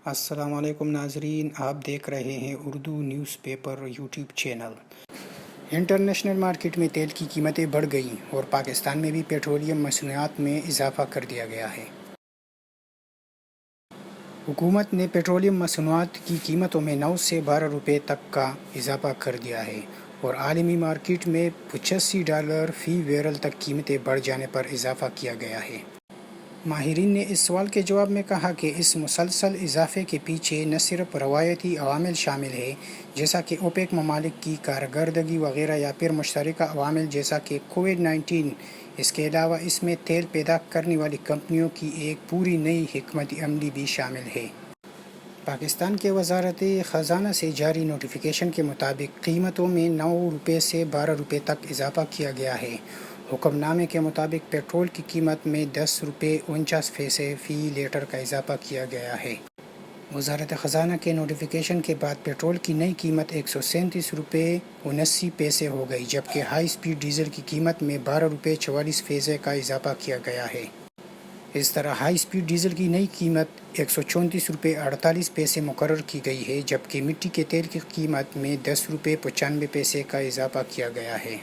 السلام علیکم ناظرین، آپ دیکھ رہے ہیں Urdu news paper YouTube channel. International market میں تیل کی قیمتیں بڑھ گئیں اور پاکستان میں بھی پیٹرولیم مصنوعات میں اضافہ کر دیا گیا ہے۔ حکومت نے پیٹرولیم مصنوعات کی قیمتوں میں 9 سے 12 روپے تک کا اضافہ کر دیا ہے اور عالمی مارکیٹ میں $85 فی بیرل تک قیمتیں بڑھ جانے پر اضافہ کیا گیا ہے۔ ماہرین نے اس سوال کے جواب میں کہا کہ اس مسلسل اضافے کے پیچھے نہ صرف روایتی عوامل شامل ہیں جیسا کہ اوپیک ممالک کی کارکردگی وغیرہ یا پھر مشترکہ عوامل جیسا کہ کووڈ-19، اس کے علاوہ اس میں تیل پیدا کرنے والی کمپنیوں کی ایک پوری نئی حکمت عملی بھی شامل ہے۔ پاکستان کے وزارت خزانہ سے جاری نوٹیفیکیشن کے مطابق قیمتوں میں 9 روپے سے 12 روپے تک اضافہ کیا گیا ہے۔ حکم نامے کے مطابق پیٹرول کی قیمت میں 10 روپے 49 پیسے فی لیٹر کا اضافہ کیا گیا ہے۔ وزارت خزانہ کے نوٹیفیکیشن کے بعد پیٹرول کی نئی قیمت 137 روپے 79 پیسے ہو گئی، جبکہ ہائی سپیڈ ڈیزل کی قیمت میں 12 روپے 44 پیسے کا اضافہ کیا گیا ہے۔ اس طرح ہائی سپیڈ ڈیزل کی نئی قیمت 134 روپے 48 پیسے مقرر کی گئی ہے، جبکہ مٹی کے تیل کی قیمت میں 10 روپے 95 پیسے کا اضافہ کیا گیا ہے۔